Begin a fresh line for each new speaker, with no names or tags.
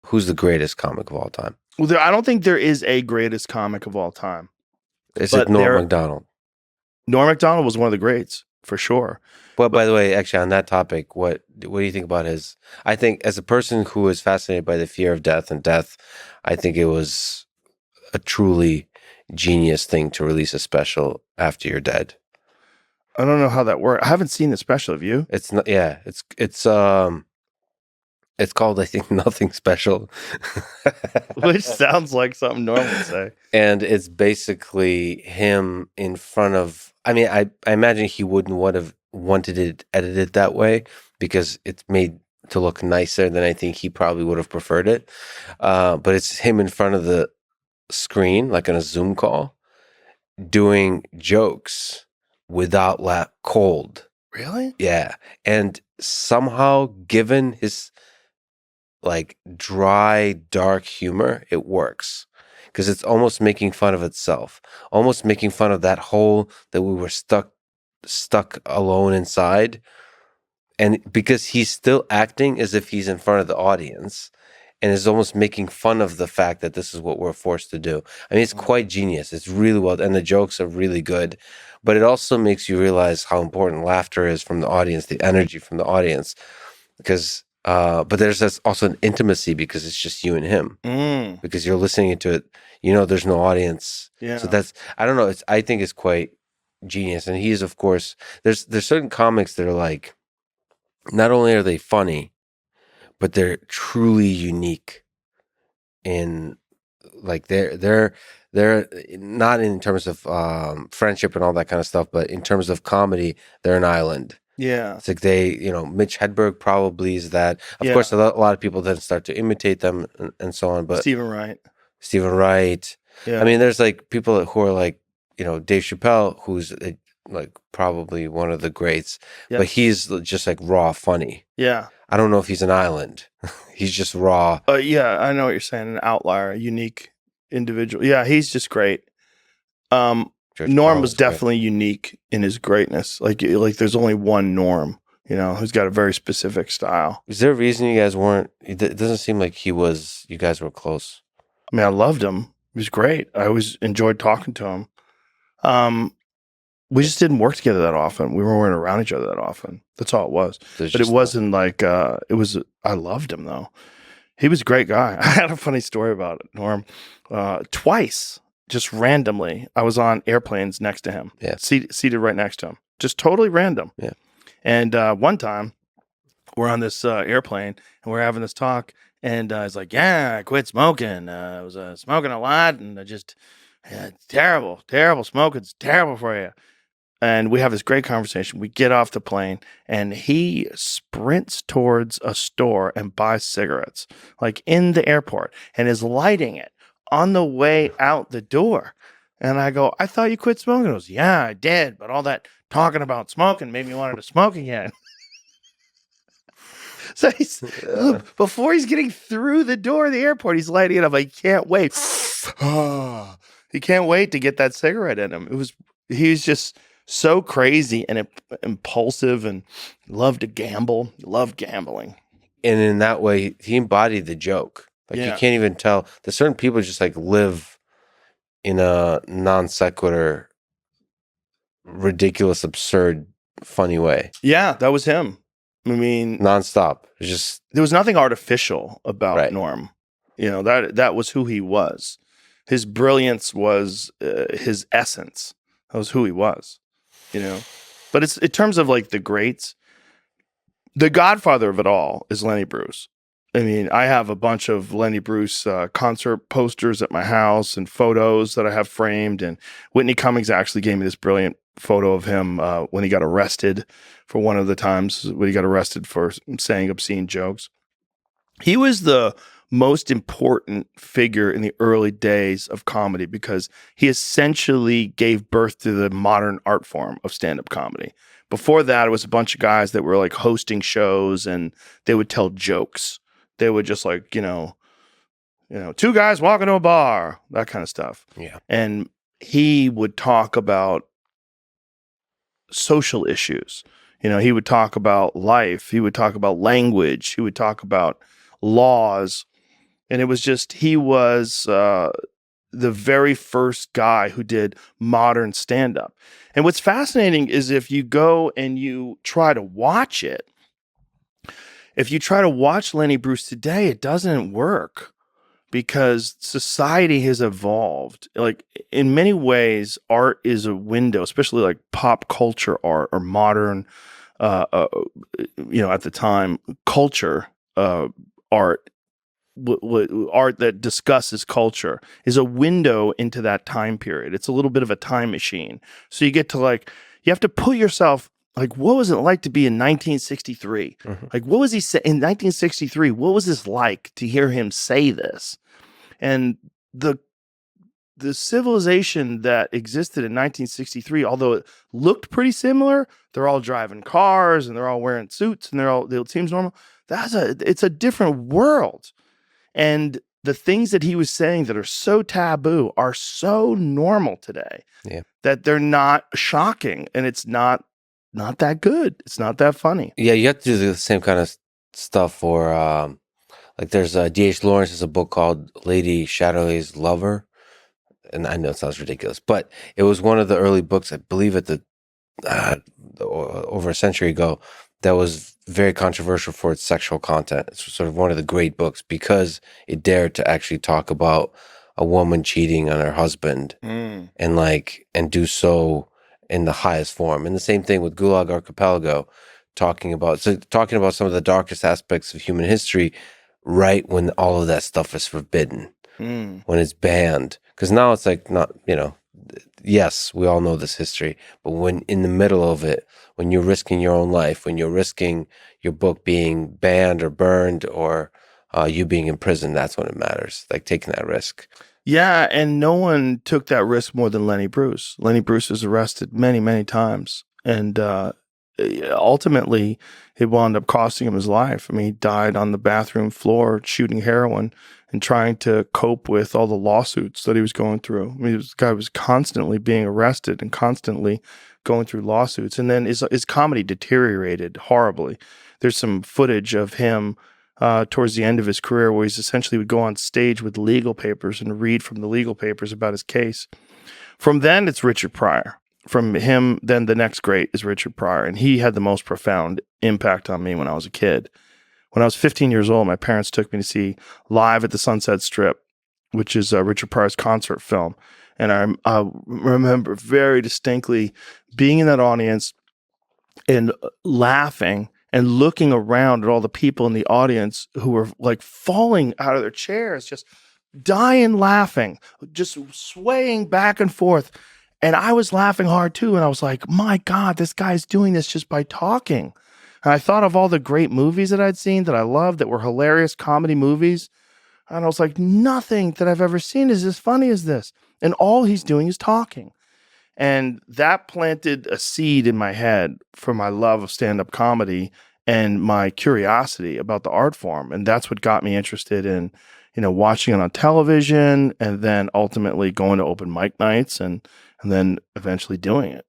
who's the greatest comic of all time?
Well, I don't think there is a greatest comic of all time.
Is it Norm Macdonald?
Norm Macdonald was one of the greats for sure.
Well, by the way, actually, on that topic, what do you think about his? I think as a person who is fascinated by the fear of death and death, I think it was a truly genius thing to release a special after you're dead.
I don't know how that works. I haven't seen the special. Have you?
It's not. Yeah, it's called, I think, Nothing Special,
Which sounds like something Norm would say.
And it's basically him in front of. I mean, I imagine he wouldn't have wanted it edited that way because it's made to look nicer than I think he probably would have preferred it. But it's him in front of the screen, like on a Zoom call, doing jokes without cold.
Really?
Yeah. And somehow, given his like dry, dark humor, it works. Because it's almost making fun of itself. Almost making fun of that hole that we were stuck alone inside. And because he's still acting as if he's in front of the audience and is almost making fun of the fact that this is what we're forced to do. I mean, it's quite genius. It's really well, and the jokes are really good. But it also makes you realize how important laughter is from the audience, the energy from the audience. Because, but there's also an intimacy because it's just you and him. Because you're listening to it, there's no audience.
Yeah.
So that's, I don't know. I think it's quite genius. And he's, of course, there's certain comics that are like, not only are they funny, but they're truly unique in like they're not in terms of friendship and all that kind of stuff, but in terms of comedy, they're an island.
Yeah.
It's like Mitch Hedberg probably is that. Of course, a lot of people then start to imitate them and so on. But
Stephen Wright.
Yeah. I mean, there's like people who are like, Dave Chappelle, who's like probably one of the greats, but he's just like raw funny.
Yeah.
I don't know if he's an island. He's just raw.
Yeah, I know what you're saying. An outlier, a unique individual. Yeah, he's just great. Norm was definitely unique in his greatness. Like there's only one Norm, who's got a very specific style.
Is there a reason you guys weren't? It doesn't seem like you guys were close.
I mean, I loved him. He was great. I always enjoyed talking to him. We just didn't work together that often. We weren't around each other that often. That's all it was. But it wasn't like, I loved him though. He was a great guy. I had a funny story about it, Norm. Twice, just randomly, I was on airplanes next to him.
Yeah.
Seated right next to him. Just totally random.
Yeah.
And one time, we're on this airplane and we're having this talk. And he's like, yeah, I quit smoking. I was smoking a lot and it's terrible smoking. It's terrible for you. And we have this great conversation. We get off the plane and he sprints towards a store and buys cigarettes, like in the airport, and is lighting it on the way out the door. And I go, I thought you quit smoking. He goes, yeah, I did. But all that talking about smoking made me want to smoke again. So before he's getting through the door of the airport, he's lighting it up. I can't wait. He can't wait to get that cigarette in him. He was just so crazy and impulsive and loved to gamble. He loved gambling.
And in that way, he embodied the joke. Like you can't even tell. There's certain people just like live in a non sequitur, ridiculous, absurd, funny way.
Yeah, that was him. I mean,
nonstop. It's just
there was nothing artificial about Norm. That was who he was. His brilliance was his essence. That was who he was. But it's in terms of like the greats, the godfather of it all is Lenny Bruce. I mean, I have a bunch of Lenny Bruce concert posters at my house and photos that I have framed. And Whitney Cummings actually gave me this brilliant photo of him when he got arrested for one of the times when he got arrested for saying obscene jokes. He was the most important figure in the early days of comedy because he essentially gave birth to the modern art form of stand-up comedy. Before that, it was a bunch of guys that were like hosting shows and they would tell jokes. They would just like, two guys walking to a bar, that kind of stuff.
Yeah.
And he would talk about social issues. He would talk about life. He would talk about language. He would talk about laws. And it was just, he was the very first guy who did modern stand-up. And what's fascinating is if you go and you try to watch it, if you try to watch Lenny Bruce today, it doesn't work because society has evolved. Like in many ways, art is a window, especially like pop culture art or modern, at the time, culture art. Art that discusses culture is a window into that time period. It's a little bit of a time machine. So you get to you have to put yourself, what was it like to be in 1963? Mm-hmm. What was he say in 1963? What was this like to hear him say this? And the civilization that existed in 1963, although it looked pretty similar, they're all driving cars and they're all wearing suits and it seems normal. It's a different world. And the things that he was saying that are so taboo are so normal today that they're not shocking, and it's not that good. It's not that funny.
Yeah, you have to do the same kind of stuff for, there's D.H. Lawrence has a book called Lady Chatterley's Lover. And I know it sounds ridiculous, but it was one of the early books, I believe over a century ago, that was very controversial for its sexual content. It's sort of one of the great books because it dared to actually talk about a woman cheating on her husband and do so in the highest form. And the same thing with Gulag Archipelago, talking about some of the darkest aspects of human history right when all of that stuff is forbidden, when it's banned. Because now it's not, yes, we all know this history, but when in the middle of it, when you're risking your own life, when you're risking your book being banned or burned or you being in prison, that's when it matters, taking that risk.
Yeah, and no one took that risk more than Lenny Bruce. Lenny Bruce was arrested many, many times, and ultimately it wound up costing him his life. I mean, he died on the bathroom floor shooting heroin and trying to cope with all the lawsuits that he was going through. I mean, this guy was constantly being arrested and constantly going through lawsuits. And then his comedy deteriorated horribly. There's some footage of him towards the end of his career where he's essentially would go on stage with legal papers and read from the legal papers about his case. From then, it's Richard Pryor. From him, then the next great is Richard Pryor. And he had the most profound impact on me when I was a kid. When I was 15 years old, my parents took me to see Live at the Sunset Strip, which is Richard Pryor's concert film. And I remember very distinctly being in that audience and laughing and looking around at all the people in the audience who were falling out of their chairs, just dying laughing, just swaying back and forth. And I was laughing hard too. And I was like, my God, this guy's doing this just by talking. And I thought of all the great movies that I'd seen that I loved that were hilarious comedy movies. And I was like, nothing that I've ever seen is as funny as this. And all he's doing is talking. And that planted a seed in my head for my love of stand-up comedy and my curiosity about the art form. And that's what got me interested in, watching it on television and then ultimately going to open mic nights and then eventually doing it.